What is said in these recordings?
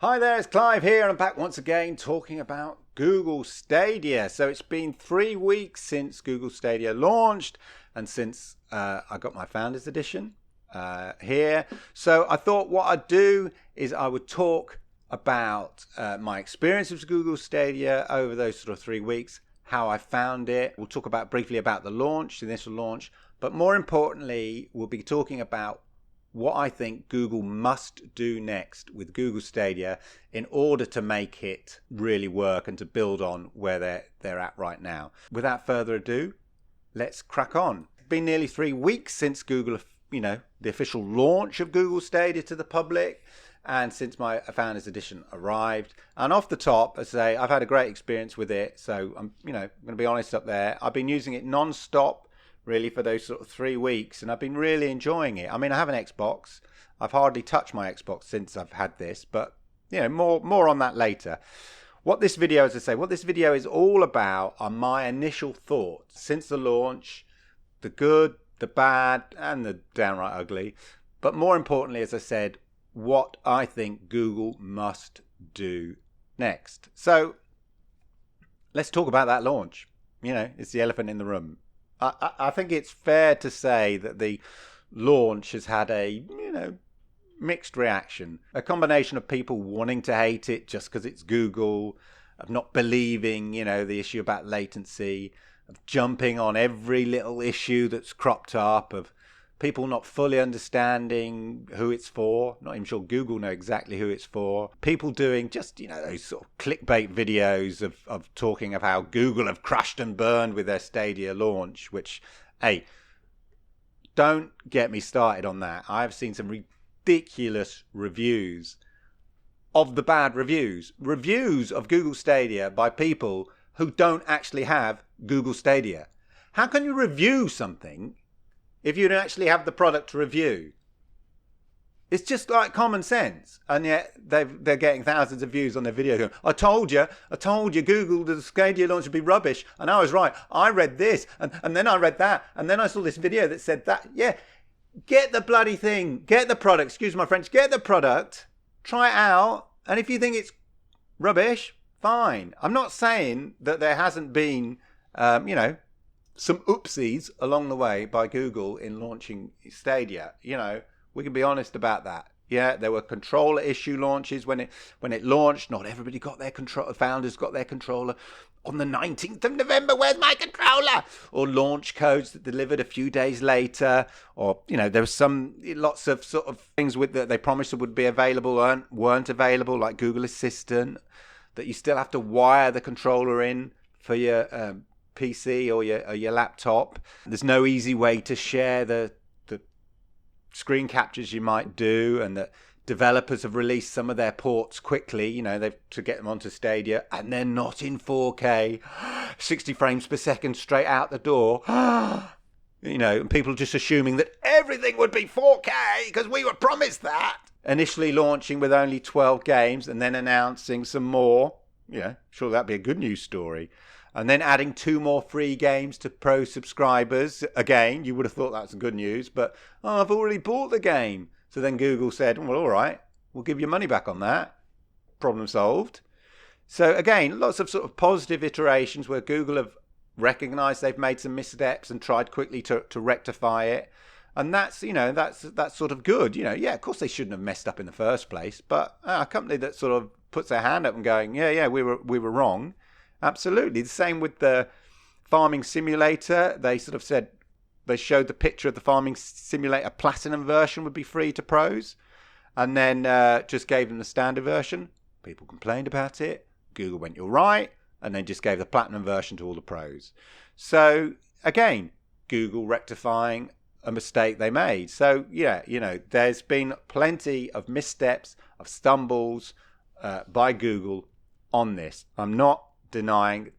Hi there, it's Clive here, and I'm back once again talking about Google Stadia. So it's been 3 weeks since Google Stadia launched and since I got my Founders Edition here. So I thought what I'd do is I would talk about my experience with Google Stadia over those sort of 3 weeks, how I found it. We'll talk briefly about the launch, the initial launch, but more importantly, we'll be talking about what I think Google must do next with Google Stadia in order to make it really work and to build on where they're at right now. Without further ado, let's crack on. It's been nearly 3 weeks since Google, the official launch of Google Stadia to the public, and since my Founders Edition arrived. And off the top, as I say, I've had a great experience with it. So I'm going to be honest up there. I've been using it non-stop really for those sort of 3 weeks, and I've been really enjoying it. I mean, I have an Xbox. I've hardly touched my Xbox since I've had this, but more on that later. What this video, as I say, what this video is all about are my initial thoughts since the launch, the good, the bad, and the downright ugly. But more importantly, as I said, what I think Google must do next. So let's talk about that launch. It's the elephant in the room. I think it's fair to say that the launch has had a, mixed reaction. A combination of people wanting to hate it just because it's Google, of not believing, the issue about latency, of jumping on every little issue that's cropped up, of people not fully understanding who it's for. Not even sure Google know exactly who it's for. People doing just, those sort of clickbait videos of talking of how Google have crashed and burned with their Stadia launch, which, hey, don't get me started on that. I've seen some ridiculous reviews of the bad reviews. Reviews of Google Stadia by people who don't actually have Google Stadia. How can you review something if you don't actually have the product to review? It's just like common sense. And yet they're getting thousands of views on their video going, I told you, Google, the Stadia launch would be rubbish. And I was right. I read this, and then I read that, and then I saw this video that said that. Yeah, get the bloody thing. Get the product. Excuse my French. Get the product. Try it out. And if you think it's rubbish, fine. I'm not saying that there hasn't been, some oopsies along the way by Google in launching Stadia. We can be honest about that. Yeah, there were controller issue launches when it launched. Not everybody got their controller. Founders got their controller on the 19th of November. Where's my controller? Or launch codes that delivered a few days later. Or there was lots of sort of things that they promised would be available and weren't available, like Google Assistant, that you still have to wire the controller in for your PC or your laptop. There's no easy way to share the screen captures you might do, and that developers have released some of their ports quickly, they've to get them onto Stadia, and they're not in 4K, 60 frames per second straight out the door. And people just assuming that everything would be 4K because we were promised that. Initially launching with only 12 games and then announcing some more. Sure, that'd be a good news story. And then adding 2 more free games to Pro subscribers. Again, you would have thought that's good news, but I've already bought the game. So then Google said, well, all right, we'll give you money back on that. Problem solved. So again, lots of sort of positive iterations where Google have recognized they've made some missteps and tried quickly to rectify it. And that's sort of good. Yeah, of course they shouldn't have messed up in the first place, but a company that sort of puts their hand up and going, yeah, we were wrong. Absolutely. The same with the farming simulator. They sort of said, they showed the picture of the farming simulator platinum version would be free to pros, and then just gave them the standard version. People complained about it. Google went, you're right, and then just gave the platinum version to all the pros. So again, Google rectifying a mistake they made. So yeah, there's been plenty of missteps, of stumbles by Google on this. I'm not denying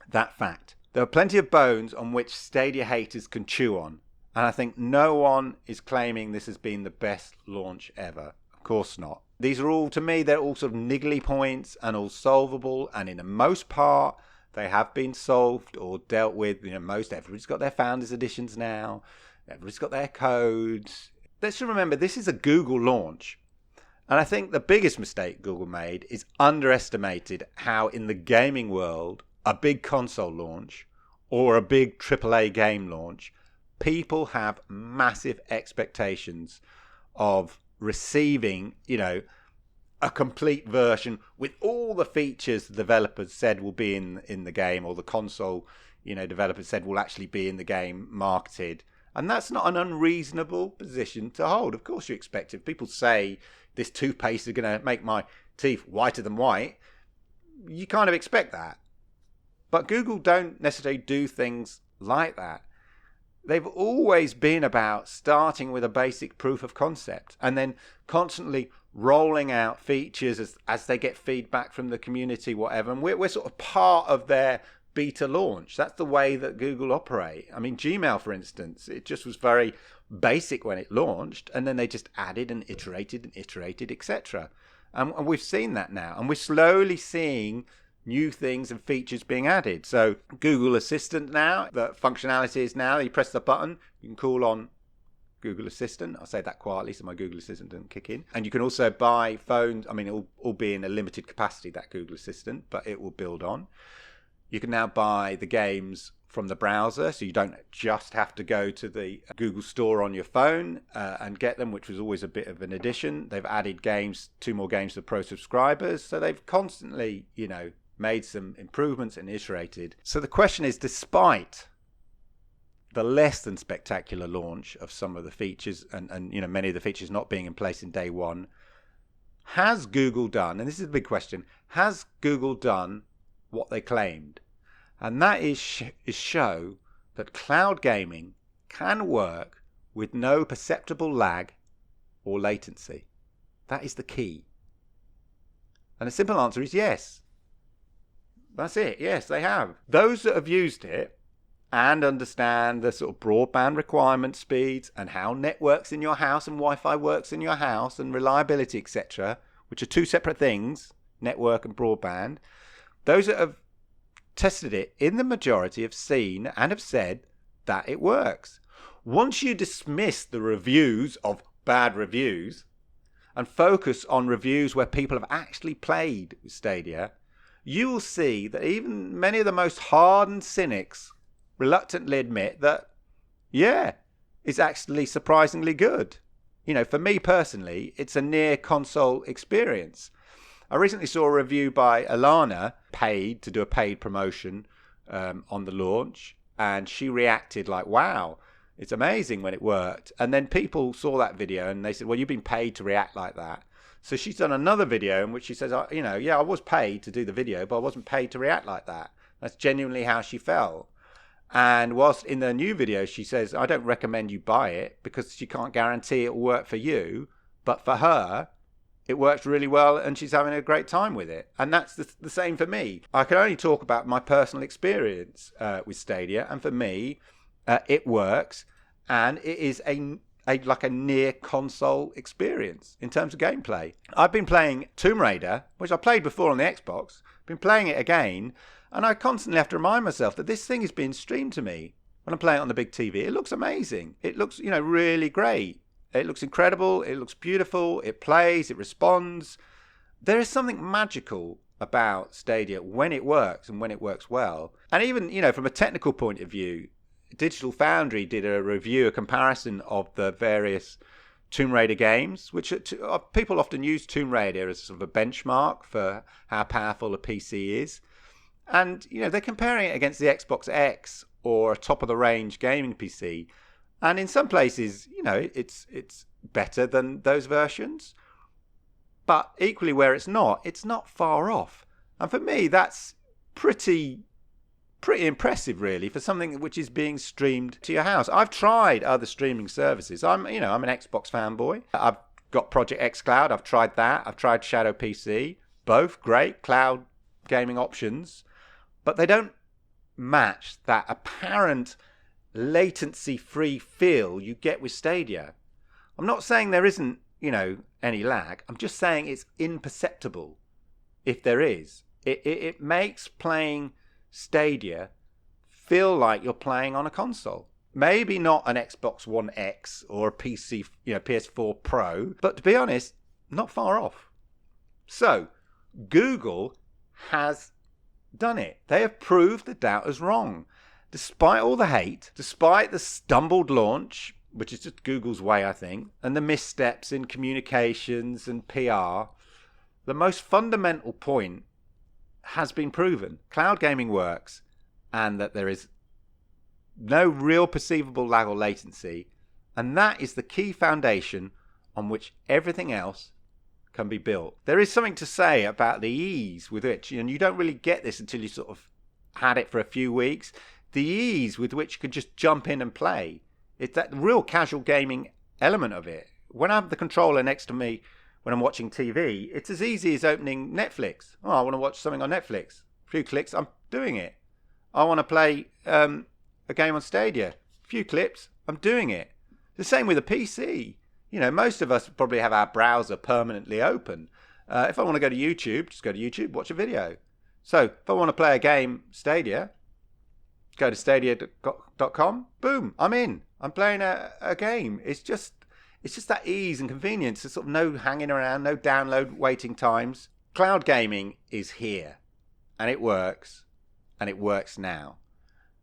that fact. There are plenty of bones on which Stadia haters can chew on, and I think no one is claiming this has been the best launch ever. Of course not. These are all, to me, they're all sort of niggly points and all solvable, and in the most part they have been solved or dealt with. Everybody's got their Founders Editions now, everybody's got their codes. Let's remember, this is a Google launch. And I think the biggest mistake Google made is underestimated how in the gaming world, a big console launch or a big AAA game launch, people have massive expectations of receiving, a complete version with all the features the developers said will be in the game, or the console, developers said will actually be in the game marketed. And that's not an unreasonable position to hold. Of course you expect, if people say this toothpaste is going to make my teeth whiter than white, you kind of expect that. But Google don't necessarily do things like that. They've always been about starting with a basic proof of concept and then constantly rolling out features as they get feedback from the community, whatever. And we're sort of part of their beta launch. That's the way that Google operate. I mean, Gmail, for instance, it just was very basic when it launched, and then they just added and iterated, etc. And we've seen that now, and we're slowly seeing new things and features being added. So Google Assistant now, the functionality is now, you press the button, you can call on Google Assistant. I'll say that quietly so my Google Assistant doesn't kick in. And you can also buy phones. I mean, it'll all be in a limited capacity, that Google Assistant, but it will build on. You can now buy the games from the browser, so you don't just have to go to the Google Store on your phone and get them, which was always a bit of an addition. They've added 2 more games to Pro subscribers, so they've constantly, made some improvements and iterated. So the question is, despite the less than spectacular launch of some of the features and many of the features not being in place in day one, has Google done, and this is a big question, has Google done what they claimed? And that is show that cloud gaming can work with no perceptible lag or latency. That is the key. And the simple answer is yes. That's it. Yes, they have. Those that have used it and understand the sort of broadband requirement speeds and how networks in your house and Wi-Fi works in your house and reliability, etc., which are 2 separate things, network and broadband, those that have tested it in the majority have seen and have said that it works. Once you dismiss the reviews of bad reviews and focus on reviews where people have actually played with Stadia, you will see that even many of the most hardened cynics reluctantly admit that, yeah, it's actually surprisingly good. For me personally, it's a near console experience. I recently saw a review by Alana, paid to do a paid promotion on the launch, and she reacted like, wow, it's amazing when it worked. And then people saw that video and they said, well, you've been paid to react like that. So she's done another video in which she says, I was paid to do the video, but I wasn't paid to react like that. That's genuinely how she felt. And whilst in the new video, she says, I don't recommend you buy it because she can't guarantee it will work for you. But for her, it works really well and she's having a great time with it. And that's the same for me. I can only talk about my personal experience with Stadia. And for me, it works. And it is a near console experience in terms of gameplay. I've been playing Tomb Raider, which I played before on the Xbox, been playing it again, and I constantly have to remind myself that this thing is being streamed to me when I'm playing it on the big TV. It looks amazing. It looks, really great. It looks incredible. It looks beautiful. It plays. It responds. There is something magical about Stadia when it works and when it works well. And even, from a technical point of view, Digital Foundry did a review, a comparison of the various Tomb Raider games, which people often use Tomb Raider as sort of a benchmark for how powerful a PC is. And, they're comparing it against the Xbox X or a top-of-the-range gaming PC. And in some places, it's better than those versions. But equally where it's not far off. And for me, that's pretty impressive, really, for something which is being streamed to your house. I've tried other streaming services. I'm an Xbox fanboy. I've got Project xCloud. I've tried that. I've tried Shadow PC. Both great cloud gaming options. But they don't match that apparent latency-free feel you get with Stadia. I'm not saying there isn't, any lag. I'm just saying it's imperceptible if there is. It makes playing Stadia feel like you're playing on a console. Maybe not an Xbox One X or a PC, PS4 Pro, but to be honest, not far off. So Google has done it. They have proved the doubters wrong. Despite all the hate, despite the stumbled launch, which is just Google's way, I think, and the missteps in communications and PR, the most fundamental point has been proven. Cloud gaming works, and that there is no real perceivable lag or latency, and that is the key foundation on which everything else can be built. There is something to say about the ease with which, and you don't really get this until you sort of had it for a few weeks, the ease with which you could just jump in and play. It's that real casual gaming element of it. When I have the controller next to me when I'm watching TV, it's as easy as opening Netflix. Oh, I want to watch something on Netflix. A few clicks, I'm doing it. I want to play a game on Stadia. A few clicks, I'm doing it. The same with a PC. You know, most of us probably have our browser permanently open. If I want to go to YouTube, just go to YouTube, watch a video. So if I want to play a game, Stadia, go to stadia.com, boom, I'm in. I'm playing a game. It's just that ease and convenience. There's sort of no hanging around, no download waiting times. Cloud gaming is here, and it works now.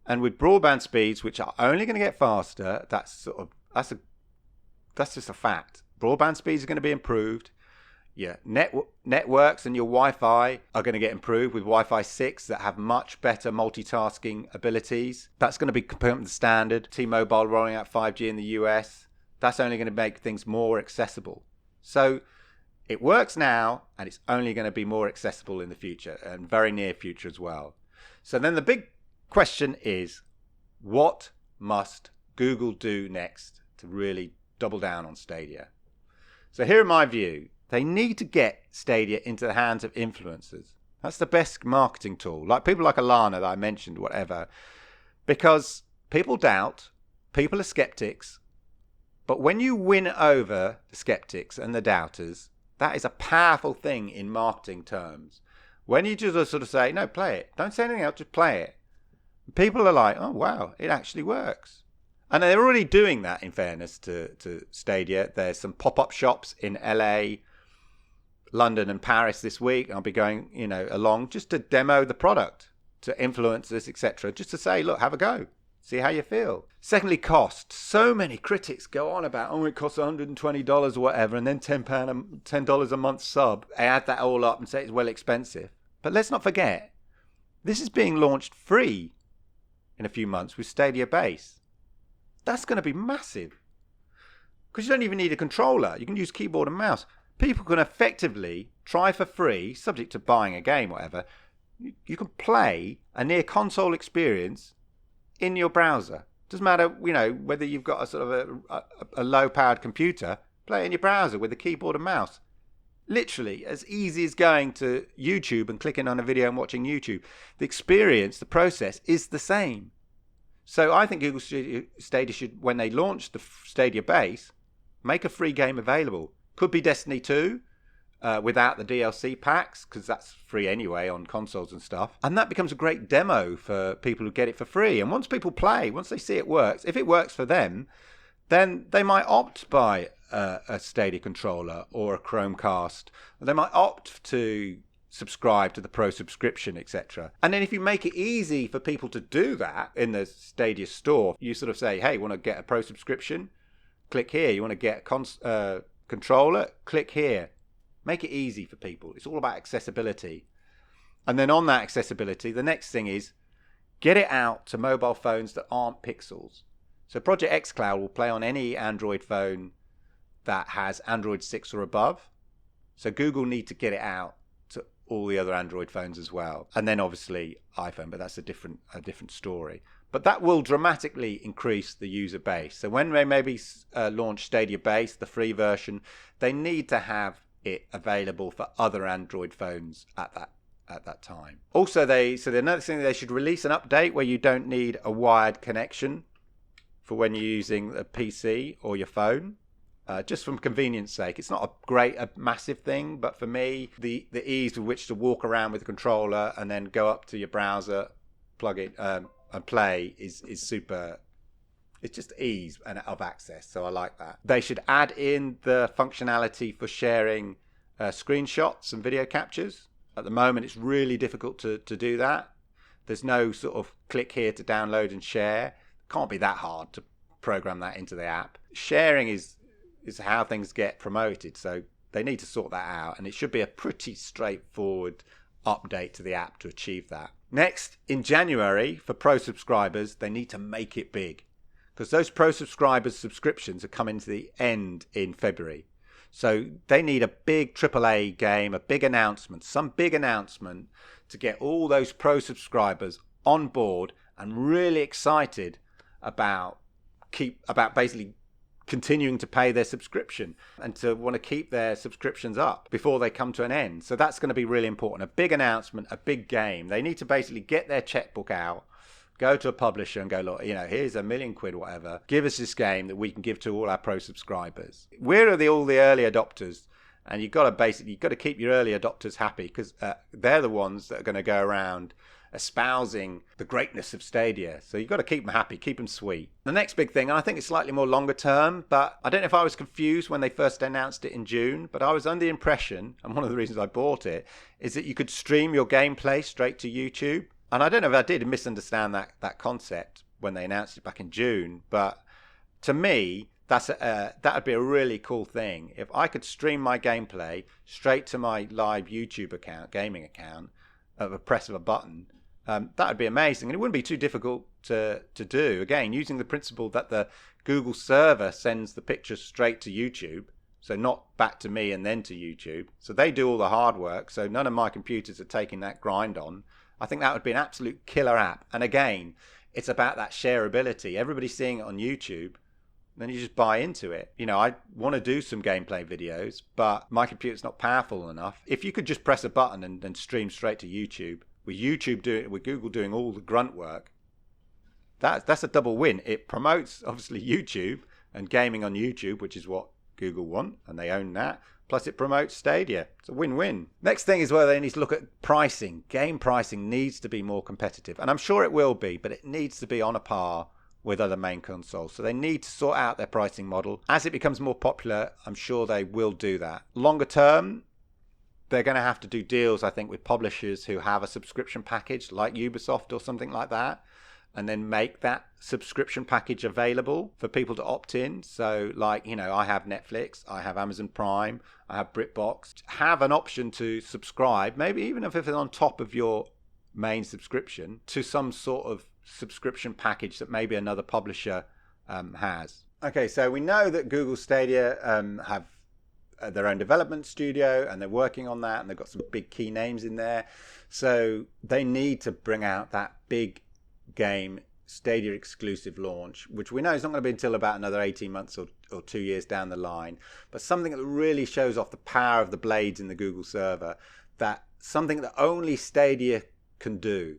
And with broadband speeds, which are only going to get faster, that's just a fact. Broadband speeds are going to be improved. Yeah, networks and your Wi-Fi are going to get improved with Wi-Fi 6 that have much better multitasking abilities. That's going to become the standard. T-Mobile rolling out 5G in the US. That's only going to make things more accessible. So it works now, and it's only going to be more accessible in the future, and very near future as well. So then the big question is, what must Google do next to really double down on Stadia? So here in my view, they need to get Stadia into the hands of influencers. That's the best marketing tool. Like people like Alana that I mentioned, whatever. Because people doubt, people are skeptics. But when you win over the skeptics and the doubters, that is a powerful thing in marketing terms. When you just sort of say, no, play it. Don't say anything else, just play it. People are like, oh, wow, it actually works. And they're already doing that, in fairness to Stadia. There's some pop-up shops in LA, London and Paris this week. I'll be going, along just to demo the product to influencers, etc. Just to say, look, have a go. See how you feel. Secondly, cost. So many critics go on about, oh, it costs $120 or whatever, and then $10 a month sub. I add that all up and say it's well expensive. But let's not forget, this is being launched free in a few months with Stadia Base. That's going to be massive. Because you don't even need a controller. You can use keyboard and mouse. People can effectively try for free, subject to buying a game, whatever. You can play a near console experience in your browser. Doesn't matter, whether you've got a sort of a low-powered computer, play it in your browser with a keyboard and mouse. Literally, as easy as going to YouTube and clicking on a video and watching YouTube. The experience, the process is the same. So I think Google Stadia should, when they launch the Stadia Base, make a free game available. Could be Destiny 2 without the DLC packs, because that's free anyway on consoles and stuff. And that becomes a great demo for people who get it for free. And once people play, once they see it works, if it works for them, then they might opt by a Stadia controller or a Chromecast. They might opt to subscribe to the Pro subscription, etc. And then if you make it easy for people to do that in the Stadia store, you sort of say, hey, you want to get a Pro subscription? Click here. You want to get a controller? Click here. Make it easy for people. It's all about accessibility. And then on that accessibility, the next thing is get it out to mobile phones that aren't Pixels. So Project xCloud will play on any Android phone that has Android 6 or above. So Google need to get it out to all the other Android phones as well. And then obviously iPhone, but that's a different story. But that will dramatically increase the user base. So when they maybe launch Stadia Base, the free version, they need to have it available for other Android phones at that time. Also, the another thing, they should release an update where you don't need a wired connection for when you're using a PC or your phone. Just from convenience sake. It's not a massive thing, but for me, the ease with which to walk around with the controller and then go up to your browser, plug it and play is super It's just ease and of access, so I like that. They should add in the functionality for sharing screenshots and video captures. At the moment, it's really difficult to do that. There's no sort of click here to download and share. It can't be that hard to program that into the app. Sharing is how things get promoted, so they need to sort that out, and it should be a pretty straightforward update to the app to achieve that. Next, in January, for Pro subscribers, they need to make it big, because those Pro subscribers' subscriptions are coming to the end in February. So they need a big AAA game, a big announcement, some big announcement to get all those Pro subscribers on board and really excited about basically continuing to pay their subscription and to want to keep their subscriptions up before they come to an end. So that's going to be really important. A big announcement, a big game. They need to basically get their checkbook out, go to a publisher and go, look, here's £1 million, whatever. Give us this game that we can give to all our Pro subscribers. We're all the early adopters, and you've got to keep your early adopters happy, because they're the ones that are going to go around espousing the greatness of Stadia. So you've got to keep them happy, keep them sweet. The next big thing, and I think it's slightly more longer term, but I don't know if I was confused when they first announced it in June, but I was under the impression, and one of the reasons I bought it, is that you could stream your gameplay straight to YouTube. And I don't know if I did misunderstand that concept when they announced it back in June, but to me, that would be a really cool thing. If I could stream my gameplay straight to my live YouTube account, gaming account, at the press of a button, that would be amazing. And it wouldn't be too difficult to do. Again, using the principle that the Google server sends the pictures straight to YouTube, so not back to me and then to YouTube. So they do all the hard work, so none of my computers are taking that grind on. I think that would be an absolute killer app. And again, it's about that shareability. Everybody's seeing it on YouTube, then you just buy into it. I want to do some gameplay videos, but my computer's not powerful enough. If you could just press a button and then stream straight to YouTube, with Google doing all the grunt work, that's a double win. It promotes, obviously, YouTube and gaming on YouTube, which is what Google want, and they own that. Plus it promotes Stadia. It's a win-win. Next thing is where they need to look at pricing. Game pricing needs to be more competitive. And I'm sure it will be, but it needs to be on a par with other main consoles. So they need to sort out their pricing model. As it becomes more popular, I'm sure they will do that. Longer term, they're going to have to do deals, I think, with publishers who have a subscription package like Ubisoft or something like that, and then make that subscription package available for people to opt in. So I have Netflix, I have Amazon Prime, I have BritBox. Have an option to subscribe, maybe even if it's on top of your main subscription, to some sort of subscription package that maybe another publisher has. Okay, so we know that Google Stadia have their own development studio, and they're working on that, and they've got some big key names in there. So they need to bring out that big game Stadia exclusive launch, which we know is not going to be until about another 18 months or 2 years down the line, but something that really shows off the power of the blades in the Google server, that something that only Stadia can do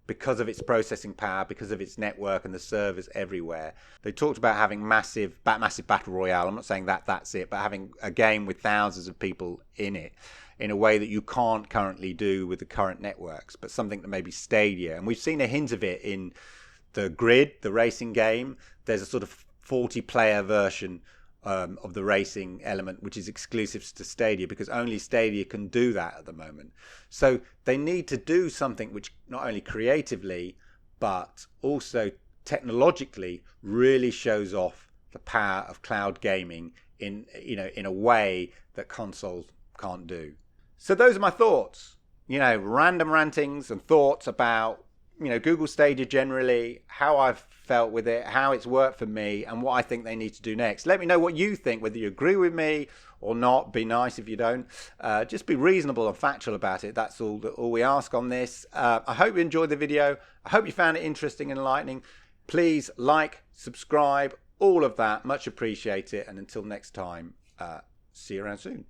because of its processing power, because of its network and the servers everywhere. They talked about having massive battle royale. I'm not saying that's it, but having a game with thousands of people in it in a way that you can't currently do with the current networks, but something that maybe Stadia. And we've seen a hint of it in the Grid, the racing game. There's a sort of 40-player version of the racing element, which is exclusive to Stadia, because only Stadia can do that at the moment. So they need to do something which not only creatively, but also technologically really shows off the power of cloud gaming in a way that consoles can't do. So those are my thoughts, random rantings and thoughts about Google Stadia generally, how I've felt with it, how it's worked for me, and what I think they need to do next. Let me know what you think, whether you agree with me or not. Be nice if you don't. Just be reasonable and factual about it. That's all we ask on this. I hope you enjoyed the video. I hope you found it interesting and enlightening. Please like, subscribe, all of that. Much appreciate it. And until next time, see you around soon.